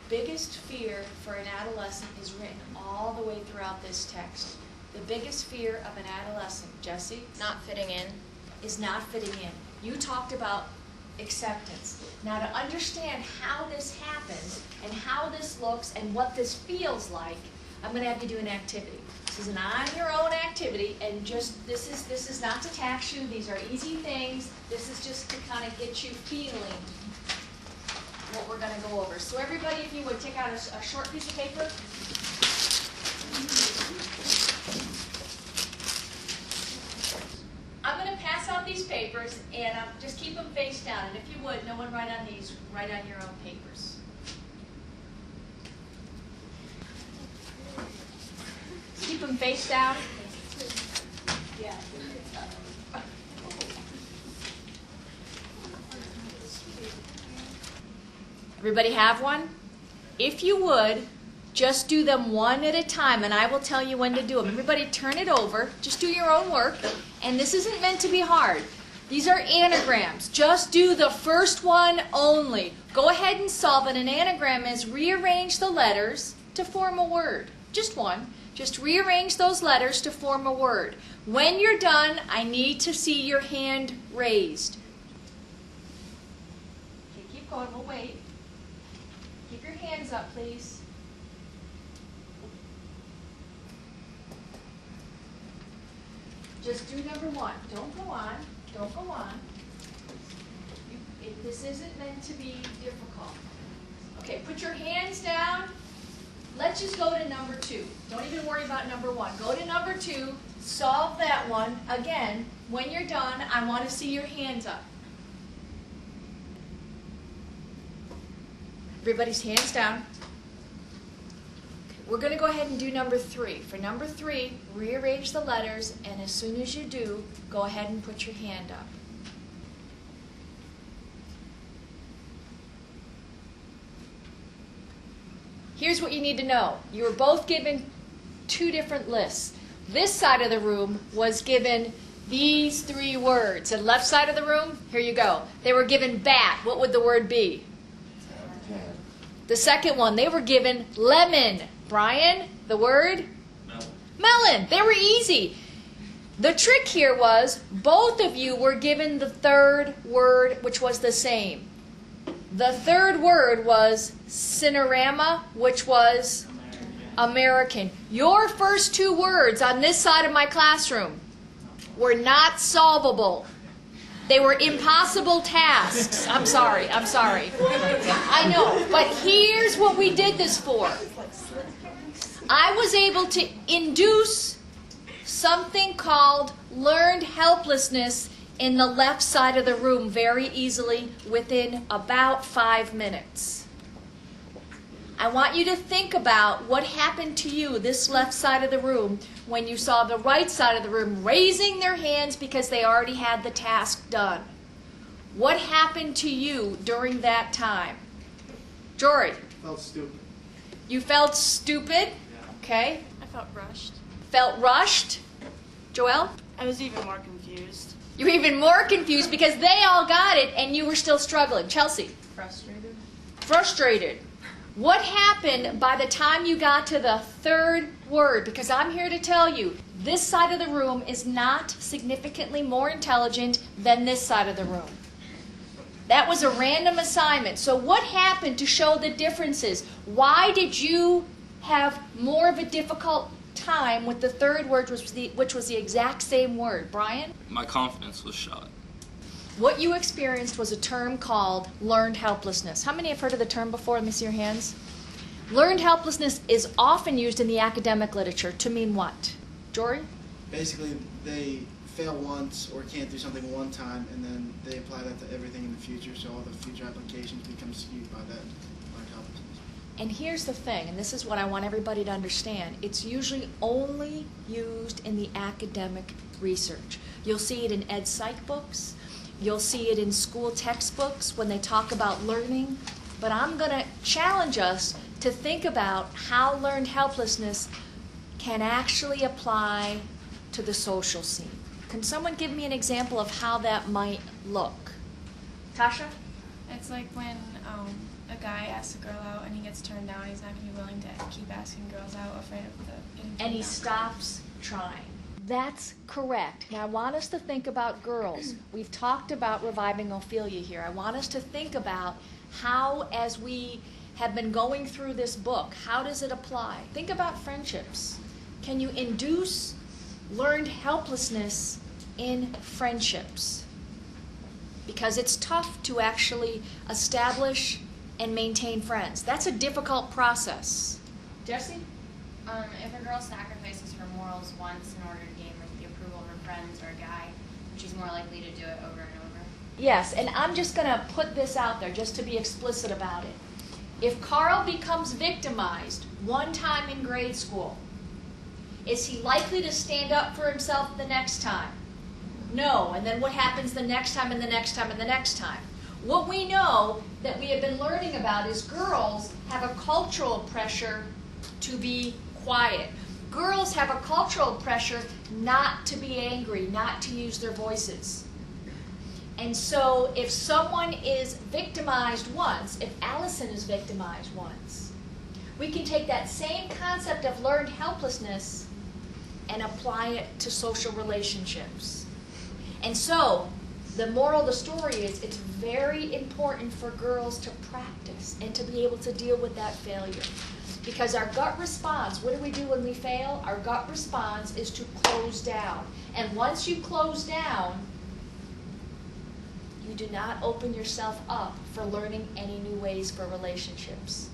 biggest fear for an adolescent is written all the way throughout this text. The biggest fear of an adolescent, Jesse? Not fitting in. Is not fitting in. You talked about acceptance. Now, to understand how this happens and how this looks and what this feels like, I'm going to have you do an activity. This is an on-your-own activity, and just this is not to tax you. These are easy things. This is just to kind of get you feeling what we're going to go over. So everybody, if you would, take out a short piece of paper. I'm going to pass out these papers, and just keep them face down. And if you would, no one write on these, write on your own papers. Keep them face down. Yeah. Everybody have one? If you would, just do them one at a time, and I will tell you when to do them. Everybody turn it over. Just do your own work. And this isn't meant to be hard. These are anagrams. Just do the first one only. Go ahead and solve it. An anagram is rearrange the letters to form a word. Just one. Just rearrange those letters to form a word. When you're done, I need to see your hand raised. Okay, keep going. We'll wait. Keep your hands up, please. Just do number one. Don't go on. Don't go on. This isn't meant to be difficult. Okay, put your hands down. Let's just go to number two. Don't even worry about number one. Go to number two. Solve that one. Again, when you're done, I want to see your hands up. Everybody's hands down. We're going to go ahead and do number three. For number three, rearrange the letters, and as soon as you do, go ahead and put your hand up. Here's what you need to know. You were both given two different lists. This side of the room was given these three words. And left side of the room, here you go. They were given bat. What would the word be? The second one, they were given lemon. Brian, the word? Melon. Melon. They were easy. The trick here was both of you were given the third word, which was the same. The third word was cinerama, which was American. Your first two words on this side of my classroom were not solvable. They were impossible tasks. I'm sorry. I know, but here's what we did this for. I was able to induce something called learned helplessness in the left side of the room very easily within about 5 minutes. I want you to think about what happened to you, this left side of the room, when you saw the right side of the room raising their hands because they already had the task done. What happened to you during that time? Jory? I felt stupid. You felt stupid? Yeah. Okay. I felt rushed. Felt rushed? Joelle? I was even more confused. You were even more confused because they all got it and you were still struggling. Chelsea? Frustrated. Frustrated. What happened by the time you got to the third word? Because I'm here to tell you, this side of the room is not significantly more intelligent than this side of the room. That was a random assignment. So what happened to show the differences? Why did you have more of a difficult time with the third word, which was the exact same word? Brian? My confidence was shot. What you experienced was a term called learned helplessness. How many have heard of the term before? Let me see your hands. Learned helplessness is often used in the academic literature to mean what? Jory? Basically, they fail once or can't do something one time, and then they apply that to everything in the future, so all the future applications become skewed by that learned helplessness. And here's the thing, and this is what I want everybody to understand. It's usually only used in the academic research. You'll see it in ed psych books. You'll see it in school textbooks when they talk about learning. But I'm going to challenge us to think about how learned helplessness can actually apply to the social scene. Can someone give me an example of how that might look? Tasha? It's like when a guy asks a girl out and he gets turned down, he's not going to be willing to keep asking girls out, afraid of getting turned And he down. stops trying. That's correct. Now I want us to think about girls. We've talked about reviving Ophelia here. I want us to think about how, as we have been going through this book, how does it apply? Think about friendships. Can you induce learned helplessness in friendships? Because it's tough to actually establish and maintain friends. That's a difficult process. Jesse? If a girl sacrifices her morals once in order to gain the approval of her friends or a guy, she's more likely to do it over and over. Yes, and I'm just going to put this out there just to be explicit about it. If Carl becomes victimized one time in grade school, is he likely to stand up for himself the next time? No. And then what happens the next time and the next time and the next time? What we know that we have been learning about is girls have a cultural pressure to be quiet. Girls have a cultural pressure not to be angry, not to use their voices. And so if someone is victimized once, if Allison is victimized once, we can take that same concept of learned helplessness and apply it to social relationships. And so the moral of the story is it's very important for girls to practice and to be able to deal with that failure. Because our gut response, what do we do when we fail? Our gut response is to close down. And once you close down, you do not open yourself up for learning any new ways for relationships.